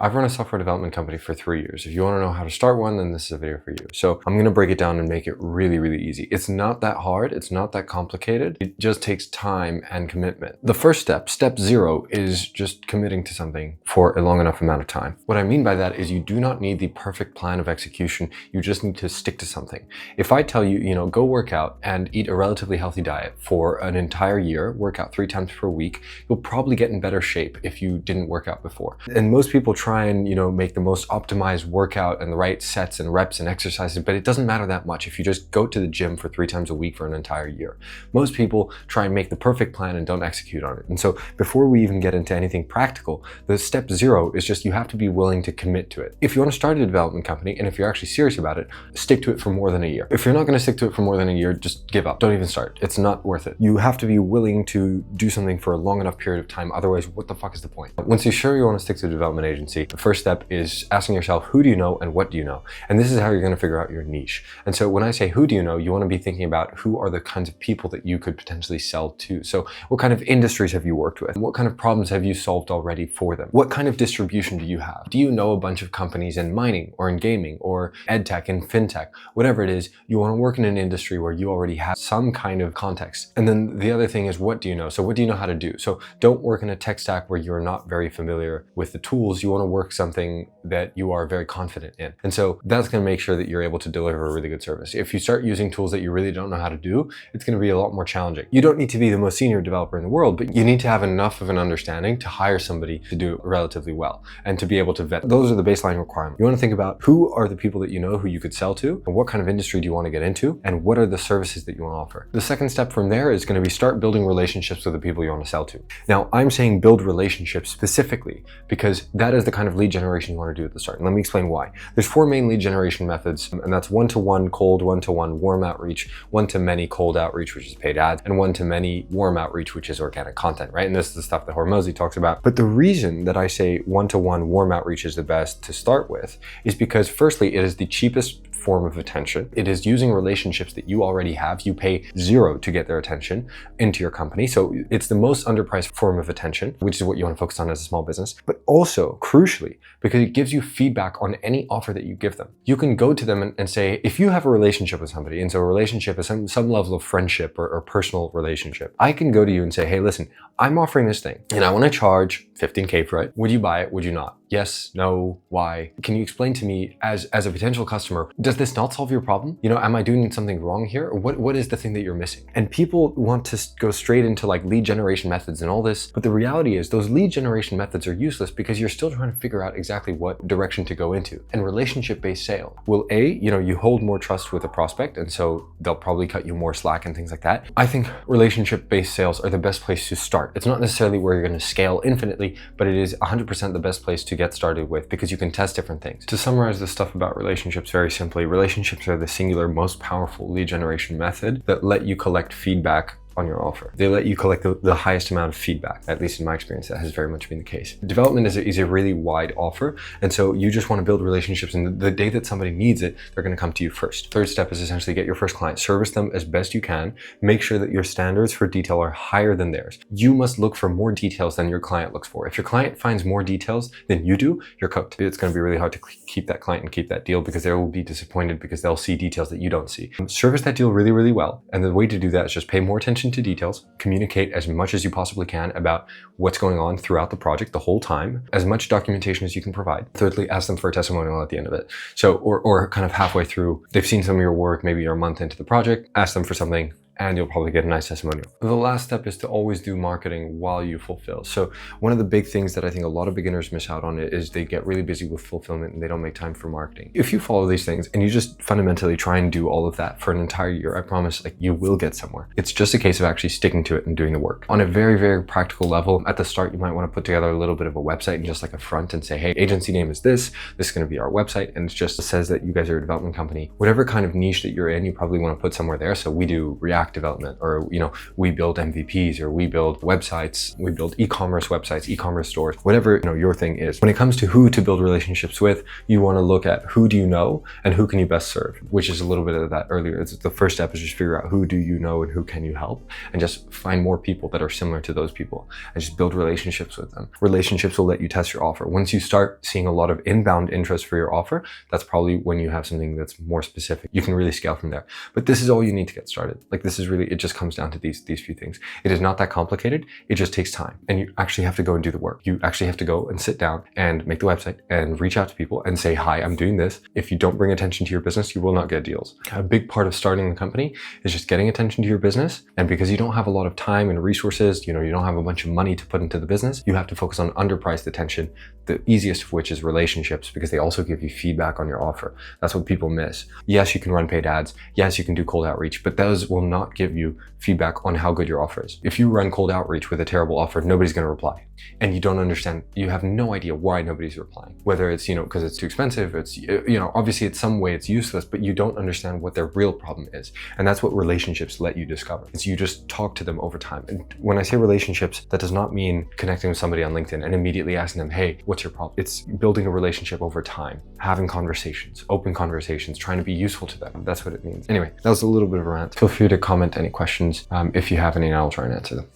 I've run a software development company for 3 years. If you want to know how to start one, then this is a video for you. So I'm going to break it down and make it really, really easy. It's not that hard. It's not that complicated. It just takes time and commitment. The first step, step 0, is just committing to something for a long enough amount of time. What I mean by that is you do not need the perfect plan of execution. You just need to stick to something. If I tell you, go work out and eat a relatively healthy diet for an entire year, work out 3 times per week, you'll probably get in better shape if you didn't work out before. And most people try and, make the most optimized workout and the right sets and reps and exercises, but it doesn't matter that much if you just go to the gym for 3 times a week for an entire year. Most people try and make the perfect plan and don't execute on it. And so before we even get into anything practical, the step 0 is just you have to be willing to commit to it. If you want to start a development company, and if you're actually serious about it, stick to it for more than a year. If you're not going to stick to it for more than a year, just give up. Don't even start. It's not worth it. You have to be willing to do something for a long enough period of time. Otherwise, what the fuck is the point? Once you're sure you want to stick to a development agency, the first step is asking yourself, who do you know and what do you know? And this is how you're going to figure out your niche. And so when I say who do you know, you want to be thinking about who are the kinds of people that you could potentially sell to. So what kind of industries have you worked with? What kind of problems have you solved already for them? What kind of distribution do you have? Do you know a bunch of companies in mining or in gaming or edtech and fintech? Whatever it is, you want to work in an industry where you already have some kind of context. And then the other thing is, what do you know? So what do you know how to do? So don't work in a tech stack where you're not very familiar with the tools. You want to work something that you are very confident in. And so that's going to make sure that you're able to deliver a really good service. If you start using tools that you really don't know how to do, it's going to be a lot more challenging. You don't need to be the most senior developer in the world, but you need to have enough of an understanding to hire somebody to do it relatively well and to be able to vet. Those are the baseline requirements. You want to think about who are the people that you know who you could sell to, and what kind of industry do you want to get into, and what are the services that you want to offer. The second step from there is going to be start building relationships with the people you want to sell to. Now, I'm saying build relationships specifically because that is the kind of lead generation you want to do at the start. And let me explain why. There's 4 main lead generation methods, and that's one-to-one cold, one-to-one warm outreach, one-to-many cold outreach, which is paid ads, and one-to-many warm outreach, which is organic content, right? And this is the stuff that Hormozi talks about. But the reason that I say one-to-one warm outreach is the best to start with is because firstly, it is the cheapest form of attention. It is using relationships that you already have. You pay 0 to get their attention into your company. So it's the most underpriced form of attention, which is what you want to focus on as a small business. But also, crucially, because it gives you feedback on any offer that you give them. You can go to them and say, if you have a relationship with somebody, and so a relationship is some level of friendship or personal relationship, I can go to you and say, hey, listen, I'm offering this thing and I want to charge 15K for it. Would you buy it? Would you not? Yes, no, why? Can you explain to me as a potential customer, does this not solve your problem? Am I doing something wrong here? Or what is the thing that you're missing? And people want to go straight into like lead generation methods and all this. But the reality is those lead generation methods are useless because you're still trying to figure out exactly what direction to go into. And relationship-based sale will you hold more trust with a prospect. And so they'll probably cut you more slack and things like that. I think relationship-based sales are the best place to start. It's not necessarily where you're going to scale infinitely, but it is 100% the best place to get started with because you can test different things. To summarize the stuff about relationships very simply, relationships are the singular most powerful lead generation method that let you collect feedback on your offer. They let you collect the highest amount of feedback. At least in my experience, that has very much been the case. Development is a really wide offer. And so you just want to build relationships, and the day that somebody needs it, they're going to come to you first. Third step is essentially get your first client, service them as best you can. Make sure that your standards for detail are higher than theirs. You must look for more details than your client looks for. If your client finds more details than you do, you're cooked. It's going to be really hard to keep that client and keep that deal because they will be disappointed because they'll see details that you don't see. Service that deal really, really well. And the way to do that is just pay more attention to details, communicate as much as you possibly can about what's going on throughout the project the whole time, as much documentation as you can provide. Thirdly, ask them for a testimonial at the end of it. So, or kind of halfway through, they've seen some of your work, maybe you're a month into the project, ask them for something, and you'll probably get a nice testimonial. The last step is to always do marketing while you fulfill. So one of the big things that I think a lot of beginners miss out on is they get really busy with fulfillment and they don't make time for marketing. If you follow these things and you just fundamentally try and do all of that for an entire year, I promise you will get somewhere. It's just a case of actually sticking to it and doing the work. On a very, very practical level, at the start, you might want to put together a little bit of a website and just like a front and say, hey, agency name is this is going to be our website. And it just says that you guys are a development company. Whatever kind of niche that you're in, you probably want to put somewhere there. So we do React React development, or we build MVPs, or we build websites, we build e-commerce websites, e-commerce stores, whatever your thing is. When it comes to who to build relationships with, you want to look at who do you know and who can you best serve, which is a little bit of that earlier. It's the first step is just figure out who do you know and who can you help, and just find more people that are similar to those people and just build relationships with them. Relationships will let you test your offer. Once you start seeing a lot of inbound interest for your offer, that's probably when you have something that's more specific. You can really scale from there. But this is all you need to get started. Like, this is really, it just comes down to these few things. It is not that complicated. It just takes time, and you actually have to go and do the work. You actually have to go and sit down and make the website and reach out to people and say, hi, I'm doing this. If you don't bring attention to your business, you will not get deals. A big part of starting the company is just getting attention to your business. And because you don't have a lot of time and resources, you don't have a bunch of money to put into the business, you have to focus on underpriced attention, the easiest of which is relationships, because they also give you feedback on your offer. That's what people miss. Yes, you can run paid ads. Yes, you can do cold outreach, but those will not give you feedback on how good your offer is. If you run cold outreach with a terrible offer, nobody's going to reply. And you don't understand, you have no idea why nobody's replying. Whether it's, because it's too expensive, it's, obviously it's some way it's useless, but you don't understand what their real problem is. And that's what relationships let you discover. It's you just talk to them over time. And when I say relationships, that does not mean connecting with somebody on LinkedIn and immediately asking them, hey, what's your problem? It's building a relationship over time, having conversations, open conversations, trying to be useful to them. That's what it means. Anyway, that was a little bit of a rant. Feel free to comment any questions if you have any, and I'll try and answer them.